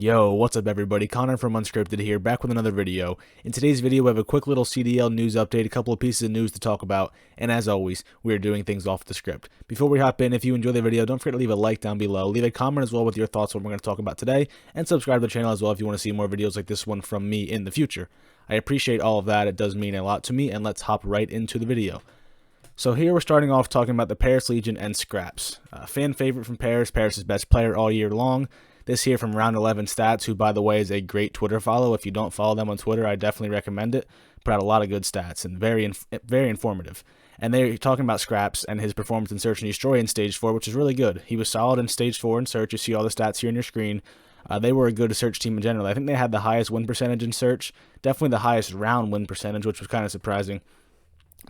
Yo, what's up everybody? Connor from Unscripted here, back with another video. In today's video, we have a quick little CDL news update, a couple of pieces of news to talk about, and as always, we are doing things off the script. Before we hop in, if you enjoy the video, don't forget to leave a like down below, leave a comment as well with your thoughts on what we're going to talk about today, and subscribe to the channel as well if you want to see more videos like this one from me in the future. I appreciate all of that, it does mean a lot to me, and let's hop right into the video. So here we're starting off talking about the Paris Legion and Scraps. Fan favorite from Paris, Paris' best player all year long. This here from Round 11 Stats, who by the way is a great Twitter follow. If you don't follow them on Twitter, I definitely recommend it. Put out a lot of good stats and very informative. And they're talking about Scraps and his performance in Search and Destroy in Stage 4, which is really good. He was solid in Stage 4 in Search. You see all the stats here on your screen. They were a good Search team in general. I think they had the highest win percentage in Search. Definitely the highest round win percentage, which was kind of surprising.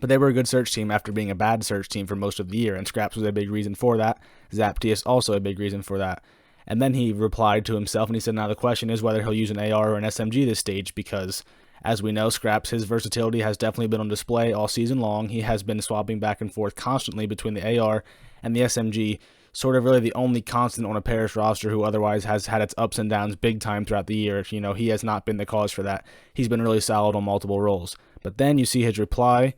But they were a good Search team after being a bad Search team for most of the year, and Scraps was a big reason for that. ZUMA also a big reason for that. And then he replied to himself and he said, now the question is whether he'll use an AR or an SMG this stage, because as we know, Scraps, his versatility has definitely been on display all season long. He has been swapping back and forth constantly between the AR and the SMG, sort of really the only constant on a Paris roster who otherwise has had its ups and downs big time throughout the year. You know, he has not been the cause for that. He's been really solid on multiple roles. But then you see his reply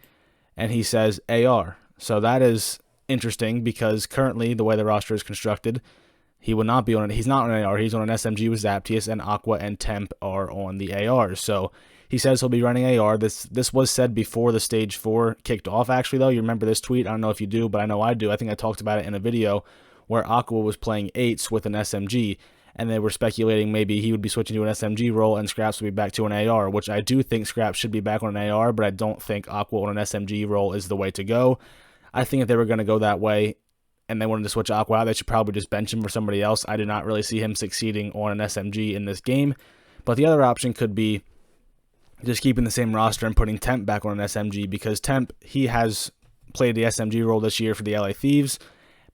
and he says AR. So that is interesting because currently the way the roster is constructed, he would not be on it. He's not on an AR. He's on an SMG with ZUMA, and Aqua and Temp are on the ARs. So he says he'll be running AR. This was said before the Stage 4 kicked off, actually, though. You remember this tweet? I don't know if you do, but I know I do. I think I talked about it in a video where Aqua was playing 8s with an SMG, and they were speculating maybe he would be switching to an SMG role and Scraps would be back to an AR, which I do think Scraps should be back on an AR, but I don't think Aqua on an SMG role is the way to go. I think if they were going to go that way, and they wanted to switch Aqua out, they should probably just bench him for somebody else. I do not really see him succeeding on an SMG in this game. But the other option could be just keeping the same roster and putting Temp back on an SMG, because Temp, he has played the SMG role this year for the LA Thieves,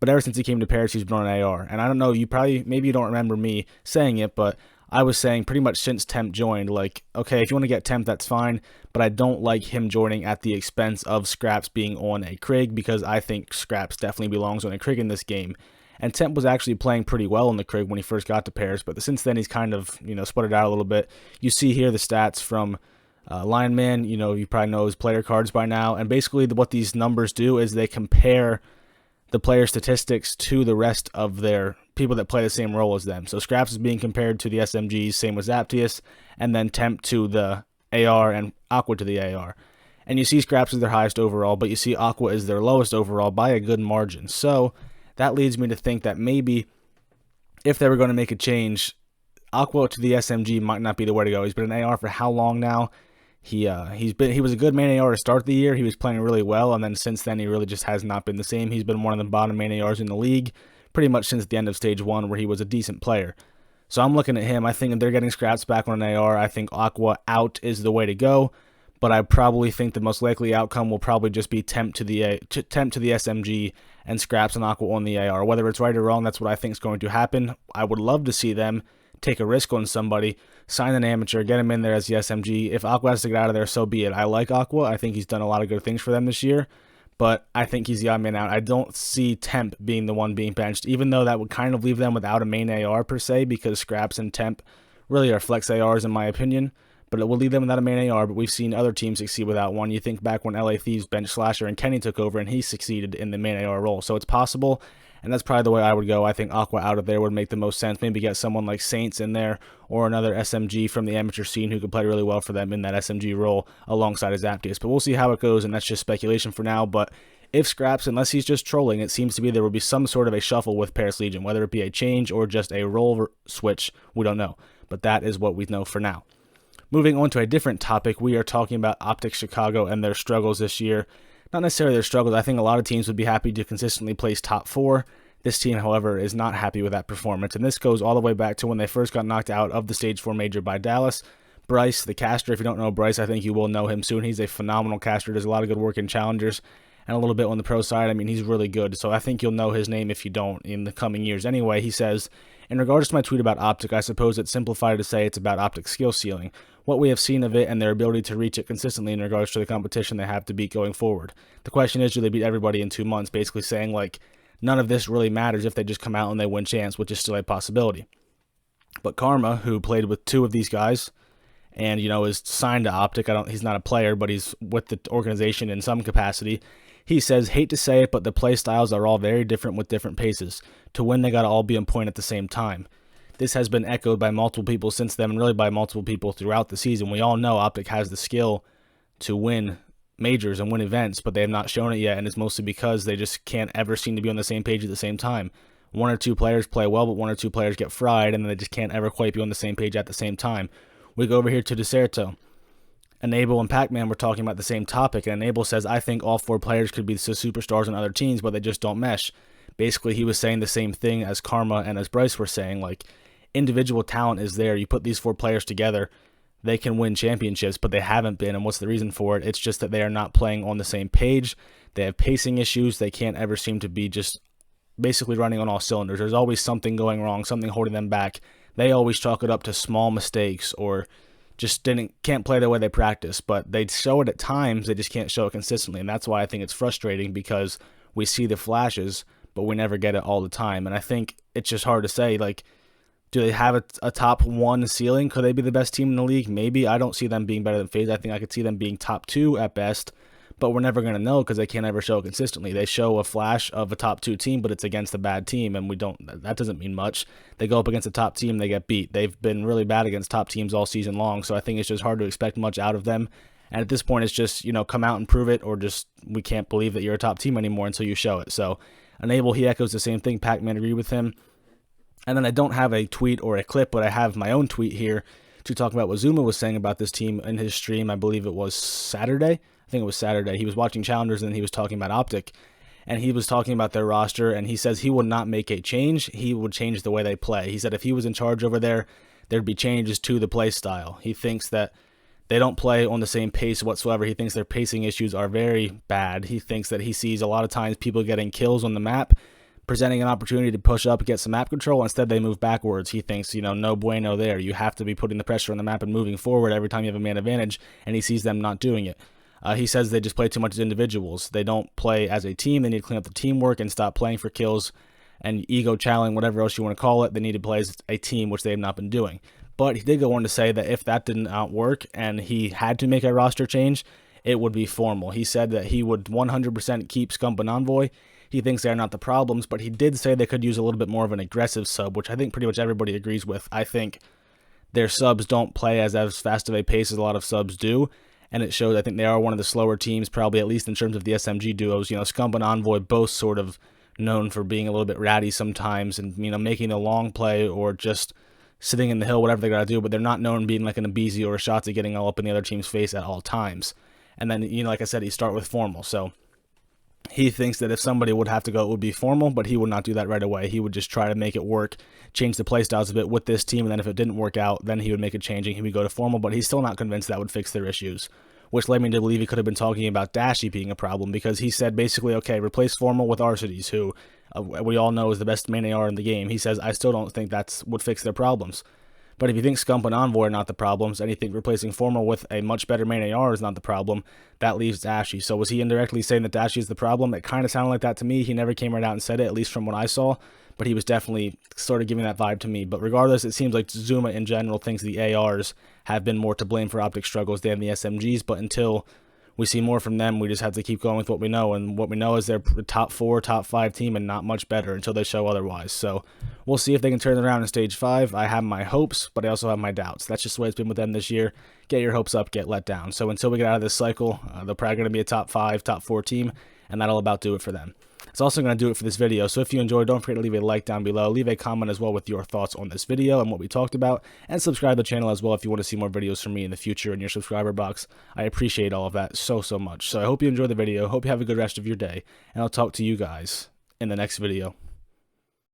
but ever since he came to Paris, he's been on an AR. And I don't know, maybe you don't remember me saying it, but I was saying pretty much since Temp joined, like, okay, if you want to get Temp, that's fine, but I don't like him joining at the expense of Scraps being on a Krig, because I think Scraps definitely belongs on a Krig in this game. And Temp was actually playing pretty well in the Krig when he first got to Paris, but since then he's kind of, sputtered out a little bit. You see here the stats from Lineman, you probably know his player cards by now, and basically what these numbers do is they compare the player statistics to the rest of their people that play the same role as them. So Scraps is being compared to the SMGs, same with ZUMA, and then Temp to the AR and Aqua to the AR. And you see Scraps is their highest overall, but you see Aqua is their lowest overall by a good margin. So that leads me to think that maybe if they were going to make a change, Aqua to the SMG might not be the way to go. He's been an AR for how long now? He was a good main AR to start the year. He was playing really well, and then since then he really just has not been the same. He's been one of the bottom main ARs in the league pretty much since the end of Stage 1, where he was a decent player. So I'm looking at him. I think if they're getting Scraps back on an AR, I think Aqua out is the way to go, but I probably think the most likely outcome will probably just be Temp to the SMG and Scraps and Aqua on the AR. Whether it's right or wrong, that's what I think is going to happen. I would love to see them take a risk on somebody, sign an amateur, get him in there as the SMG. If Aqua has to get out of there, so be it. I like Aqua. I think he's done a lot of good things for them this year, but I think he's the odd man out. I don't see Temp being the one being benched, even though that would kind of leave them without a main AR per se, because Scraps and Temp really are flex ARs in my opinion, but it will leave them without a main AR. But we've seen other teams succeed without one. You think back when LA Thieves benched Slasher and Kenny took over and he succeeded in the main AR role. So it's possible, and that's probably the way I would go. I think Aqua out of there would make the most sense. Maybe get someone like Saints in there or another SMG from the amateur scene who could play really well for them in that SMG role alongside his ZUMA. But we'll see how it goes, and that's just speculation for now. But if Scraps, unless he's just trolling, it seems to be there will be some sort of a shuffle with Paris Legion, whether it be a change or just a role switch, we don't know. But that is what we know for now. Moving on to a different topic, we are talking about OpTic's Chicago and their struggles this year. Not necessarily their struggles. I think a lot of teams would be happy to consistently place top 4. This team, however, is not happy with that performance, and this goes all the way back to when they first got knocked out of the Stage 4 Major by Dallas. Bryce, the caster, if you don't know Bryce, I think you will know him soon. He's a phenomenal caster, does a lot of good work in Challengers, and a little bit on the pro side. I mean, he's really good, so I think you'll know his name if you don't in the coming years. Anyway, he says, in regards to my tweet about OpTic, I suppose it's simplified to say it's about OpTic's skill ceiling, what we have seen of it, and their ability to reach it consistently in regards to the competition they have to beat going forward. The question is, do they beat everybody in 2 months? Basically saying, like, none of this really matters if they just come out and they win champs, which is still a possibility. But Karma, who played with 2 of these guys, and is signed to OpTic. He's not a player, but he's with the organization in some capacity. He says, hate to say it, but the play styles are all very different with different paces. To win, they got to all be on point at the same time. This has been echoed by multiple people since then, and really by multiple people throughout the season. We all know OpTic has the skill to win majors and win events, but they have not shown it yet, and it's mostly because they just can't ever seem to be on the same page at the same time. 1 or 2 players play well, but 1 or 2 players get fried, and they just can't ever quite be on the same page at the same time. We go over here to Deserto. Enable and Pac-Man were talking about the same topic, and Enable says, I think all 4 players could be the superstars on other teams, but they just don't mesh. Basically, he was saying the same thing as Karma and as Bryce were saying, like, individual talent is there. You put these 4 players together, they can win championships, but they haven't been, and what's the reason for it? It's just that they are not playing on the same page. They have pacing issues. They can't ever seem to be just basically running on all cylinders. There's always something going wrong, something holding them back. They always chalk it up to small mistakes or just can't play the way they practice, but they show it at times. They just can't show it consistently, and that's why I think it's frustrating, because we see the flashes, but we never get it all the time. And I think it's just hard to say, like, do they have a top 1 ceiling? Could they be the best team in the league? Maybe. I don't see them being better than FaZe. I think I could see them being top 2 at best, but we're never going to know because they can't ever show it consistently. They show a flash of a top 2 team, but it's against a bad team, and that doesn't mean much. They go up against a top team, they get beat. They've been really bad against top teams all season long, so I think it's just hard to expect much out of them. And at this point, it's just, come out and prove it, or just we can't believe that you're a top team anymore until you show it. So Enable, he echoes the same thing. Pac-Man agreed with him. And then I don't have a tweet or a clip, but I have my own tweet here to talk about what ZUMA was saying about this team in his stream. I believe it was Saturday. I think it was Saturday. He was watching Challengers, and he was talking about OpTic, and he was talking about their roster, and he says he would not make a change. He would change the way they play. He said if he was in charge over there, there'd be changes to the play style. He thinks that they don't play on the same pace whatsoever. He thinks their pacing issues are very bad. He thinks that he sees a lot of times people getting kills on the map, presenting an opportunity to push up and get some map control. Instead, they move backwards. He thinks, no bueno there. You have to be putting the pressure on the map and moving forward every time you have a man advantage, and he sees them not doing it. He says they just play too much as individuals. They don't play as a team. They need to clean up the teamwork and stop playing for kills and ego challenging, whatever else you want to call it. They need to play as a team, which they have not been doing. But he did go on to say that if that didn't work and he had to make a roster change, it would be formal. He said that he would 100% keep Scump and Envoy. He thinks they are not the problems, but he did say they could use a little bit more of an aggressive sub, which I think pretty much everybody agrees with. I think their subs don't play as fast of a pace as a lot of subs do, and it shows. I think they are one of the slower teams, probably, at least in terms of the SMG duos. Scump and Envoy both sort of known for being a little bit ratty sometimes and, making a long play or just sitting in the hill, whatever they got to do, but they're not known being like an Abizi or a Shotzi getting all up in the other team's face at all times. And then, like I said, he start with formal. So he thinks that if somebody would have to go, it would be formal, but he would not do that right away. He would just try to make it work, change the playstyles a bit with this team, and then if it didn't work out, then he would make a change and he would go to formal, but he's still not convinced that would fix their issues, which led me to believe he could have been talking about Dashy being a problem, because he said basically, okay, replace formal with Arcides, who we all know is the best main AR in the game. He says, I still don't think that's would fix their problems. But if you think Scump and Envoy are not the problems, and you think replacing Formal with a much better main AR is not the problem, that leaves Dashy. So was he indirectly saying that Dashy is the problem? It kind of sounded like that to me. He never came right out and said it, at least from what I saw, but he was definitely sort of giving that vibe to me. But regardless, it seems like ZUMA in general thinks the ARs have been more to blame for OpTic's struggles than the SMGs, but until we see more from them, we just have to keep going with what we know, and what we know is they're a top 4, top 5 team and not much better until they show otherwise. So we'll see if they can turn it around in Stage 5. I have my hopes, but I also have my doubts. That's just the way it's been with them this year. Get your hopes up, get let down. So until we get out of this cycle, they're probably going to be a top 5, top 4 team, and that'll about do it for them. It's also going to do it for this video, so if you enjoyed, don't forget to leave a like down below, leave a comment as well with your thoughts on this video and what we talked about, and subscribe to the channel as well if you want to see more videos from me in the future in your subscriber box. I appreciate all of that so much. So I hope you enjoyed the video, hope you have a good rest of your day, and I'll talk to you guys in the next video.